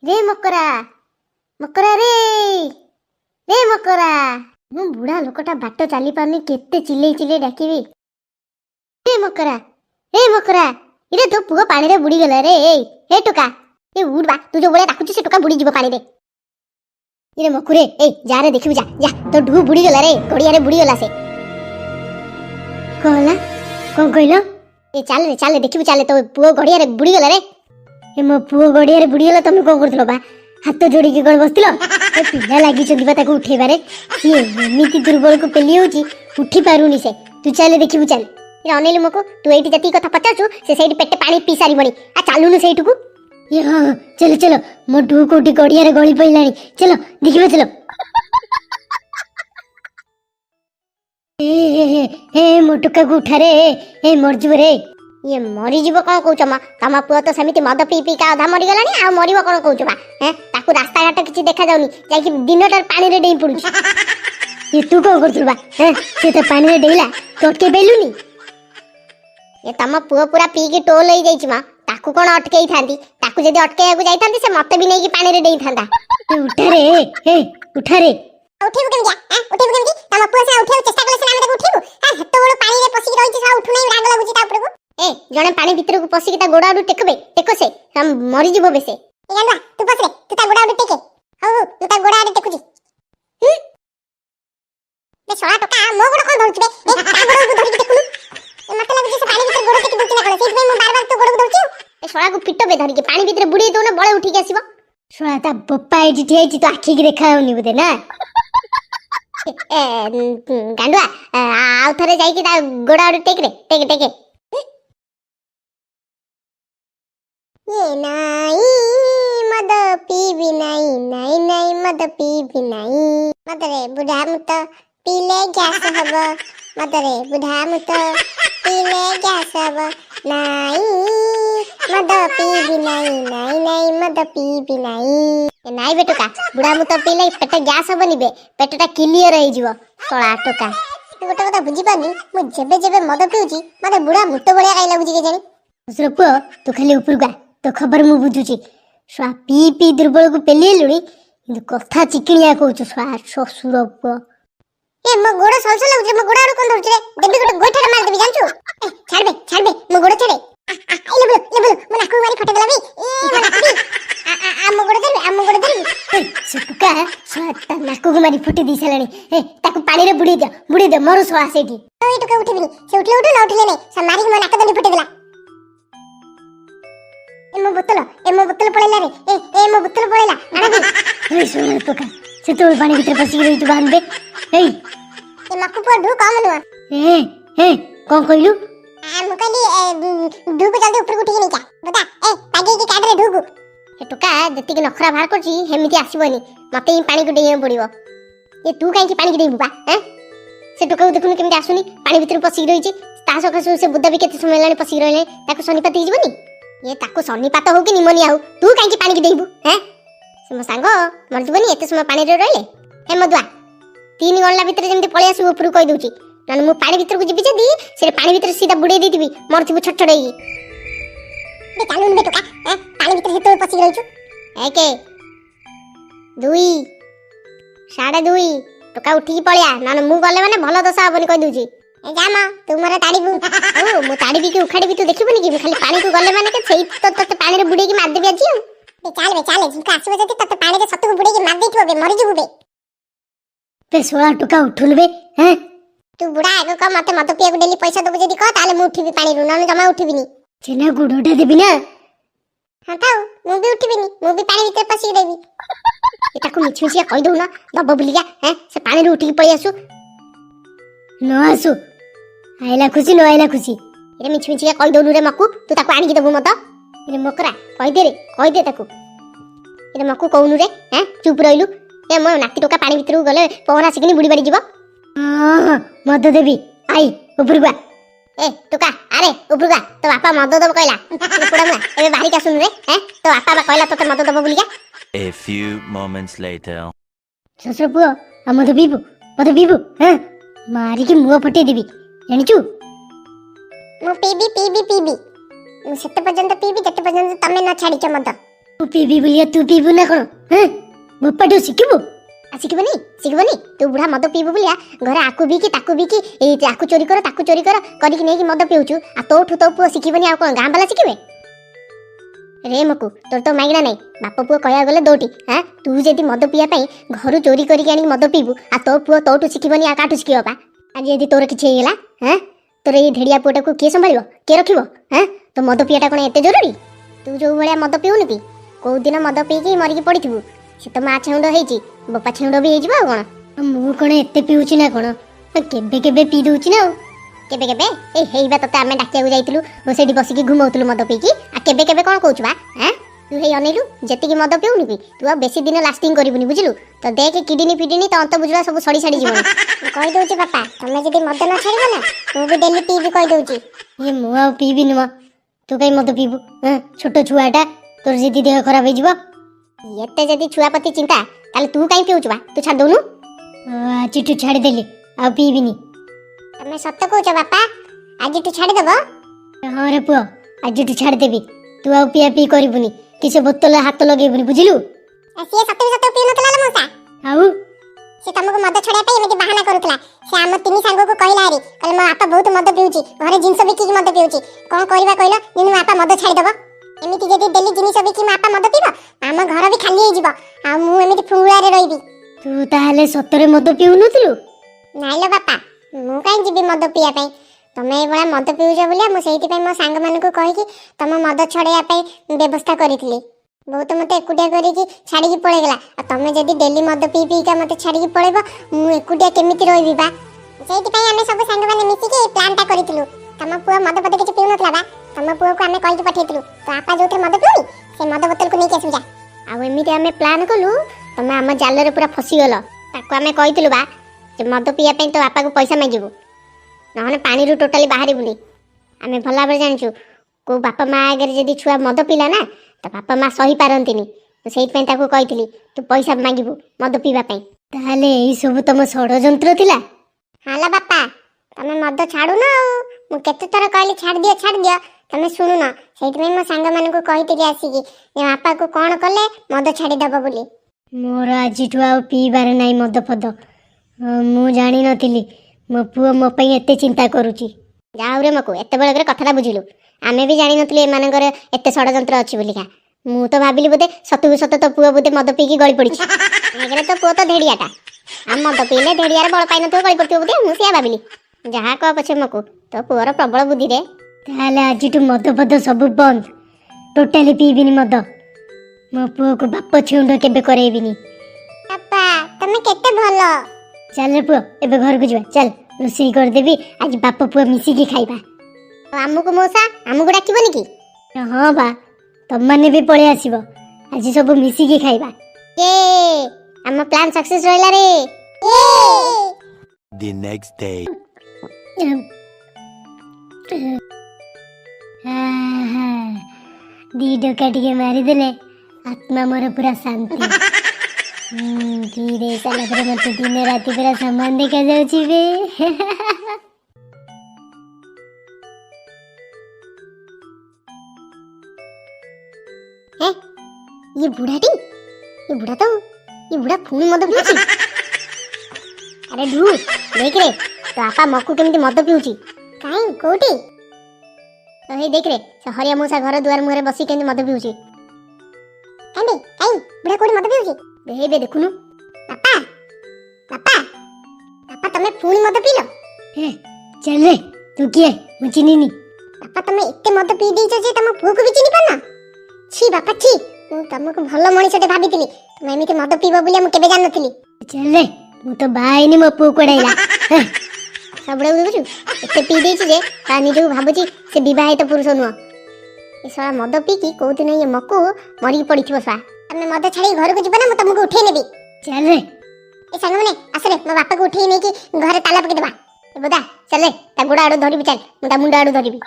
रे मकरा मकरा रे रे मकरा मु बुढ़ा लोकटा बाट चली पारनी केते चिल्ले चिल्ले डाकिबी रे मकरा इरे तो पुओ पानी रे बुड़ी गला रे ए टोका ए उड़ बा तू जो बोले डाकुची से टोका बुड़ी जीवो पानी रे इरे मकुरे ए जा रे देखिबू जा जा तो ढू बुड़ी गला रे गड़िया रे बुड़ी गला से कहला कोन कइलो ए चाल रे देखिबू चाल तो पुओ गड़िया रे बुड़ी गला रे ए मो पुओ गड़िया रे बुड़ी गला तमे कोन करथलो बा हाथ जोड़ी के गड़ बसतिलो ए पिला लागी चंदी बा ताको उठे बारे ये एमिति दुर्बल को पेली होची उठी पारुनी से तू चाल देखिबू चाल ये अनेली मको तू एठी जति कथा पचाचू से सेठी पेटे पानी पी सारी बणी आ चालुनु सेठुकू ये हां चलो चलो मो ढू कोटी गड़िया रे गळी पइलानी चलो देखिबा चलो ए मोटुका को उठा रे ए मरजू रे ये मरी जीव कौन कहूच मा तम पुआ तो सेमिति मद पी पी का आधा मरी गलानी आ मरिबो कौन कहूच बा हैं ताकू रास्ता घाट किछि देखा जाउनी जाई दिनटार पानी रे डेई पडुछ ये तू कौन करथुल बा हैं से तो पानी रे डेइला टटके बेलुनी ये तम पुआ पूरा पी के टोल होई जाईछ मा ताकू कोन अटकेई थांती ताकू जदी अटकेया को जाई थांती से मते भी नै कि पानी रे डेई थांदा उठा रे हे उठा रे उठिबु केम जा हैं उठिबु केम जी तम पुआ से उठियो चेष्टा करले से हम ताकू उठिबु हां हत्तो बड़ पानी रे पसी रहिछ सा उठु नै राग लागुची ता ऊपर को ए जने पानी भीतर को पसी के ता गोड़ा आडू टेकबे टेको से हम मरी जीवो बेसे ए गंडा तू पस रे तू ता गोड़ा आडू टेके हो तू ता गोड़ा आडू टेकुची बे सोळा टका मो गोड़ कोन धरछ बे ए ता गोड़ को धरि के टेकुनु ए मते लागुची से पानी भीतर गोड़ टेकी दुची ना कले सेति मैं बार बार तो गोड़ को धरछु ए सोळा को पिटो बे धरि के पानी भीतर बुडी तो ना बळे उठी के आसीबो सोळा ता बप्पा एठी ठेची तो आखी की देखा होनी बुदे ना ए गांडुआ आउ थरे जाई कि ता गोड़ आडू टेक रे टेके ये नाई मद पीबी नाई मद पीबी नाई मदरे बुढ़ा मुत पीले गैस हब मदरे बुढ़ा मुत पीले गैस हब नाई मद पीबी नाई मद पीबी नाई नाई बेटुका बुढ़ा मुत पीले पेट गैस हब निबे पेटटा क्लियर होई जीवो तोळा टोका तू गोटे कथा बुझी पानी मु जेबे जेबे मद पिउची मते बुढ़ा मुत बळिया काई लागुची के जानी दूसरा पुओ तू खाली ऊपर गा तो खबर मु बुझुची स्वा पी पी दुर्बल को पेली लुणी কিন্তু কথা চিকଣିয়া কହୁଛୁ স্वा শ্বশুর পুଅ ए मो गोड़ सलसल लागुची मो गोड़ आडू कोन धरछ रे देबी गोटे गोइठा मार देबी जानछु छाड़ बे मो गोड़ छाड़े ले बोलो मो नाकू मारी फटे देला बे ए मो नाकू आ मो गोड़ धरबी सुटका स्वा नाकू को मारी फटे दी सलाणी ए ताकू पानी रे बुड़ी दे मरो स्वा सेठी ए टुका उठिबिनी से उठले ना उठले नै से मारी मो नाक दंडी फटे देला एमो बोतल पळेला रे ए मो बोतल पळेला आडबी ए सोना टोका से तो पानी भीतर पसी रही तू बांध दे ए मक्कू पर ढू काम नु ए कोन कइलु आ मु कहली ढू को जल्दी ऊपर उठी के नहीं जा बता ए पागे की काट रे ढू को ए टोका जति के नखरा बाहर करची हेमिति आसीबनी मते ही पानी को देय पड़िबो ए तू काई की पानी के देबू बा हैं से टोका देखुनी केमति आसुनी पानी भीतर पसी रहिची ता सका से बुद्धा भी केते समय लानी पसी रहले ताको सनीपाती जीवनी ये ताको सन्नीपात हो कि निमोनिया हो तू काई पानी की देबू हैं से मो सांगो मर जीवनी एते समय पानी रे रहले हे मदुआ 3 गणला भीतर जेमति पळे आसु ऊपर कहि दोची नन मु पानी भीतर को जिबि जदी से पानी भीतर सीधा बुडे देतिबी मरथिबु छटछड़ेई बे कालुन बे टोका पानी भीतर हेतो पसी रहछु 1 2 2:30 टोका उठी की पळिया नन मु गले माने भलो दशा हबनी कहि दोची ए जामा तू मरे ताड़ीबू ओ मु ताड़ीबी के उखाड़ीबी तू देखिबनी कि खाली पानी को गले माने के सेई तो तते पानी रे बुडी की मार देबी आजी बे चल झुका आसबे जति तते पानी रे सतु को बुडी की मार देथिबो बे मरि जबु बे सोळा टोका उठुल बे हैं तू बुढ़ा आगो का मते मत पिया को डेली पैसा दबु जदी कह ताले मु उठिबी पानी रू नन जमा उठिबिनी चेना गुडोटा देबी ना हां ताऊ मु भी उठिबिनी मु भी पानी भीतर पसी देबी एटा को मिछमिछिया कहि दउ ना दब बुलिया हैं से पानी रू उठी पळी आसु न आसु आइला खुशी इरे मिछमिछिया कहि दउनु रे मक्कू तू ताको आनी के दबु मत इरे मकरा कहि दे ताको इरे मक्कू कहउनु रे हैं चुप रहिलु ए मो नाती टोका पानी भीतर गले पवना सिकनी बुडी बाड़ी जीवो मद देबी आई ऊपर गया ए टोका अरे ऊपर गया तो बापा मद दब कहला पुडा मुआ एबे बाहरी का सुनु रे हैं तो बापा बा कहला तोते मद दब बुलिया A few moments later ससुर पुओ मद बीबू हैं मारी के मुंह फटे देबी जानिचू मु पीबी मु सेते पर्यंत पीबी जते पर्यंत तमे न छाड़ी छ मत ମୁଁ ପିଇବି ବୋଲି ତୁ ପିଇବୁ ନା କଣ? ବୋପାଠୁ ଶିଖିବୁ? ଶିଖିବନି ତୁ ବୁଢା ମଦ ପିଇବୁ ବୋଲି ଘରେ ଆକୁ ବିକି ତାକୁ ବିକି ଆକୁ ଚୋରି କର ତାକୁ ଚୋରି କର କରିକି ନେଇକି ମଦ ପିଉଛୁ। ଆଉ ତୋଠୁ ତୋ ପୁଅ ଶିଖିବନି ଆଉ କଣ ଗାଁ ବାଲା ଶିଖିବେ? ରେ ମକୁ ତୋର ତ ମାଗଣା ନାହିଁ, ବାପ ପୁଅ କହିବାକୁ ଗଲେ ଦୋଟି। ତୁ ଯଦି ମଦ ପିଇବା ପାଇଁ ଘରୁ ଚୋରି କରିକି ଆଣିକି ମଦ ପିଇବୁ ଆଉ ତୋ ପୁଅ ତୋଠୁ ଶିଖିବନି ଆଉ କାଠୁ ଶିଖିବ ବା? ଆଜି ଯଦି ତୋର କିଛି ହେଇଗଲା ତୋର ଏଇ ଧେଡ଼ିଆ ପୁଅଟାକୁ କିଏ ସମ୍ଭାଳିବ, କିଏ ରଖିବ? ତୋ ମଦ ପିଇବାଟା କଣ ଏତେ ଜରୁରୀ? ତୁ ଯୋଉ ଭଳିଆ ମଦ ପିଉନୁ କି କୋଉ ଦିନ ମଦ ପିଇକି ମରିକି ପଡ଼ିଥିବୁ। ସେ ତ ମା ଛେଉଣ୍ଡ ହେଇଛି, ବୋପା ଛେଉଣ୍ଡ ବି ହେଇଯିବ ଆଉ କଣ। ମୁଁ କଣ ଏତେ ପିଉଛି ନା କଣ? କେବେ କେବେ ପିଇ ଦଉଛି ନା ଆଉ। କେବେ କେବେ ଏଇ ହେଇବା ତତେ ଆମେ ଡାକିବାକୁ ଯାଇଥିଲୁ ସେଇଠି ବସିକି ଘୁମଉଥିଲୁ ମଦ ପିଇକି। ଆଉ କେବେ କେବେ କଣ କହୁଛୁ ବା? ତୁ ହେଇ ଅନେଇଲୁ ଯେତିକି ମଦ ପିଉନୁ କି ତୁ ଆଉ ବେଶୀ ଦିନ ଲାଷ୍ଟିଂ କରିବୁନି ବୁଝିଲୁ। ତ ଦେଖେ କିଡିନି ଫିଡିନି ତ ଅନ୍ତ ବୁଝିବା ସବୁ ସଡ଼ି ସାଡ଼ି ଯିବ। କହିଦଉଛି ବାପା ତମେ ଯଦି ମଦ ନ ଛାଡ଼ିବ ନା ମୁଁ ବି ଡେଲି ପିଇବି କହିଦଉଛି। ମୁଁ ଆଉ ପିଇବିନି ମ। ତୁ କାଇଁ ମଦ ପିଇବୁ? ଛୋଟ ଛୁଆଟା, ତୋର ଯଦି ଦେହ ଖରାପ ହେଇଯିବ। ଏତେ ଯଦି ଛୁଆ ପ୍ରତି ଚିନ୍ତା ତାହେଲେ ତୁ କାଇଁ ପିଉଛୁ ବା? ତୁ ଛାଡ଼ି ଦଉନୁ। ଆଜିଠୁ ଛାଡ଼ିଦେଲି, ଆଉ ପିଇବିନି। ତମେ ସତ କହୁଛ ବାପା? ଆଜିଠୁ ଛାଡ଼ିଦବ? ହଁ ରେ ପୁଅ, ଆଜିଠୁ ଛାଡ଼ିଦେବି। ତୁ ଆଉ ପିଆ ପିଇ କରିବୁନି କି ସେ ବୋତଲରେ ହାତ ଲଗେଇବୁନି ବୁଝିଲୁ। ସିଏ ସତରେ ସତ ପିଉନଥିଲା ନା ମଉସା? ଆଉ ସେ ତମକୁ ମଦ ଛଡେଇବା ପାଇଁ ଏମିତି ବାହାନା କରୁଥିଲା। ସେ ଆମ ତିନି ସାଙ୍ଗକୁ କହିଲା ଆରି କହିଲେ ମୋ ବାପା ବହୁତ ମଦ ପିଉଛି, ଘରେ ଜିନିଷ ବିକିକି ମଦ ପିଉଛି। କଣ କରିବା କହିଲ ଯେମିତି ମୋ ବାପା ମଦ ଛାଡ଼ିଦବ? ଏମିତି ଯଦି ଡେଲି ଜିନିଷ ବିକି ମୋ ବାପା ମଦ ପିଇବ ଆମ ଘର ବି ଖାଲି ହେଇଯିବ ଆଉ ମୁଁ ଏମିତି ଫୁଙ୍ଗୁଳାରେ ରହିବି। ତୁ ତାହେଲେ ସତରେ ମଦ ପିଉନଥିଲୁ? ନାଇଲୋ ବାପା, ମୁଁ କାଇଁ ଯିବି ମଦ ପିଇବା ପାଇଁ। ତମେ ଏଇଭଳିଆ ମଦ ପିଉଛ ବୋଲି ମୁଁ ସେଇଥିପାଇଁ ମୋ ସାଙ୍ଗମାନଙ୍କୁ କହିକି ତମ ମଦ ଛଡ଼େଇବା ପାଇଁ ବ୍ୟବସ୍ଥା କରିଥିଲି। ବହୁତ ମତେ ଏକୁଟିଆ କରିକି ଛାଡ଼ିକି ପଳେଇଗଲା। ଆଉ ତମେ ଯଦି ଡେଲି ମଦ ପିଇ ପିଇକା ମତେ ଛାଡ଼ିକି ପଳେଇବ ମୁଁ ଏକୁଟିଆ କେମିତି ରହିବି ବା? ସେଇଥିପାଇଁ ଆମେ ସବୁ ସାଙ୍ଗମାନେ ମିଶିକି ଏଇ ପ୍ଲାନ୍ଟା କରିଥିଲୁ। ତମ ପୁଅ ମଦ ପଦ କିଛି ପିଉନଥିଲା ବା, ତମ ପୁଅକୁ ଆମେ କହିକି ପଠେଇଥିଲୁ ତ ବାପା ଯୋଉଥିରେ ମଦ ପିଉନି ସେ ମଦ ବୋତଲକୁ ନେଇକି ଆସିବୁ ଯା। ଆଉ ଏମିତି ଆମେ ପ୍ଲାନ୍ କଲୁ, ତମେ ଆମ ଜାଲରେ ପୁରା ଫସିଗଲ। ତାକୁ ଆମେ କହିଥିଲୁ ବା ଯେ ମଦ ପିଇବା ପାଇଁ ତୋ ବାପାକୁ ପଇସା ମାଗିବୁ, ନହେଲେ ପାଣିରୁ ଟୋଟାଲି ବାହାରିବୁନି। ଆମେ ଭଲ ଭାବରେ ଜାଣିଛୁ କୋଉ ବାପା ମା ଆଗରେ ଯଦି ଛୁଆ ମଦ ପିଇଲା ନା ତ ବାପା ମା ସହି ପାରନ୍ତିନି। ସେଇଥିପାଇଁ ତାକୁ କହିଥିଲି ତୁ ପଇସା ମାଗିବୁ ମଦ ପିଇବା ପାଇଁ। ତାହେଲେ ଏଇ ସବୁ ତମ ଷଡ଼ଯନ୍ତ୍ର ଥିଲା? ହଁ ବାପା, ତମେ ମଦ ଛାଡୁନ ଆଉ। ମୁଁ କେତେ ଥର କହିଲି ଛାଡ଼ିଦିଅ ତମେ ଶୁଣୁନ। ସେଇଥିପାଇଁ ମୋ ସାଙ୍ଗମାନଙ୍କୁ କହିଥିଲି ଆସିକି ଯେ ବାପାକୁ କଣ କଲେ ମଦ ଛାଡ଼ିଦବ ବୋଲି। ମୋର ଆଜିଠୁ ଆଉ ପିଇବାରେ ନାହିଁ ମଦ ଫଦ। ମୁଁ ଜାଣିନଥିଲି ମୋ ପୁଅ ମୋ ପାଇଁ ଏତେ ଚିନ୍ତା କରୁଛି। ଯାଉରେ ମକୁ ଏତେ ବେଳକରେ କଥାଟା ବୁଝିଲୁ। ଆମେ ବି ଜାଣିନଥିଲେ ଏମାନଙ୍କର ଏତେ ଷଡ଼ଯନ୍ତ୍ର ଅଛି ବୋଲିକା। ମୁଁ ତ ଭାବିଲି ବୋଧେ ସତକୁ ସତ ତୋ ପୁଅ ବୋଧେ ମଦ ପିଇକି ଗଳି ପଡ଼ିଛି। ଏକରେ ତୋ ପୁଅ ତ ଧେଡ଼ିଆଟା, ଆଉ ମଦ ପିଇଲେ ଧେଡ଼ିଆରେ ବଳ ପାଇନଥିବ ଗଳି ପଡ଼ିଥିବ ବୋଧେ, ମୁଁ ସେଇଆ ଭାବିଲି। ଯାହା କହ ପଛେ ମକୁ ତୋ ପୁଅର ପ୍ରବଳ ବୁଦ୍ଧିରେ। ତାହେଲେ ଆଜିଠୁ ମଦ ଫଦ ସବୁ ବନ୍ଦ, ଟୋଟାଲି ପିଇବିନି ମଦ। ମୋ ପୁଅକୁ ବାପ ଛେଉଣ୍ଡ କେବେ କରେଇବିନି। ବାପା ତମେ କେତେ ଭଲ। ଚାଲ ପୁଅ ଏବେ ଘରକୁ ଯିବା, ଚାଲ ରୋଷେଇ କରିଦେବି, ଆଜି ବାପ ପୁଅ ମିଶିକି ଖାଇବା। ଆମକୁ ମଉସା ଆମକୁ ଡାକିବନି କି? ହଁ ବା, ତମମାନେ ବି ପଳେଇ ଆସିବ, ଆଜି ସବୁ ମିଶିକି ଖାଇବା। ଆମ ପ୍ଲାନ୍ ସକ୍ସେସ୍ ରହିଲା ରେ। The next day. ଦି ଡକା ଟିକେ ମାରିଦେଲେ ଆତ୍ମା ମୋର ପୁରା ଶାନ୍ତି। କି ରେ ସାଲା ପରେ ମତେ ଦିନ ରାତି ପୁରା ସମାନ ଦେଖାଯାଉଛି ବେ। ये बुढ़ाटी, ये बुढ़ा तो ये बुढ़ा पुणी मद पिउची। अरे ढू देख रे तो आपा मक्कू केमिति मद पिउची। काई कोठी? तो हे देख रे से हरिया मौसा घर दुआर मुहरे बसी केमिति मद पिउची। काई बुढ़ा कोठी मद पिउची? बे देखुनु। पापा पापा पापा तमे पुणी मद पीलो? चल रे तू किए मु चिन्हिनी। पापा तमे एते मद पी देइछ जे तम पुओ को भी चिन्हि पाना। छी बापा छी, ମୁଁ ତମକୁ ଭଲ ମଣିଷଟେ ଭାବିଥିଲି, ତମେ ଏମିତି ମଦ ପିଇବ ବୋଲି ମୁଁ କେବେ ଜାଣିନଥିଲି। ଚାଲେ ମୁଁ ତ ବାହା ହେଇନି, ମୋ ପୁଅ କୁଆଡ଼େ ସବୁବେଳେ ବୁଝୁଛୁ ଏତେ ପିଇ ଦେଇଛି ଯେ ତା ନିଜକୁ ଭାବୁଛି ସେ ବିବାହିତ ପୁରୁଷ ନୁହଁ। ଏ ଶଳା ମଦ ପିଇକି କୋଉଦିନ ଇଏ ମକୁ ମରିକି ପଡ଼ିଥିବ। ଶଳା ତମେ ମଦ ଛାଡ଼ି ଘରକୁ ଯିବ ନା ମୁଁ ତମକୁ ଉଠେଇ ନେବି। ଚାଲେ ଏ ସାଙ୍ଗମାନେ ଆସରେ ମୋ ବାପାକୁ ଉଠେଇ ନେଇକି ଘରେ ତାଲା ପକେଇଦବା। ଏ ବୋଦା ଚାଲେ ତା ଗୋଡ଼ ଆଡ଼ୁ ଧରିବି, ଚାଲ ମୁଁ ତା ମୁଣ୍ଡ ଆଡ଼ୁ ଧରିବି।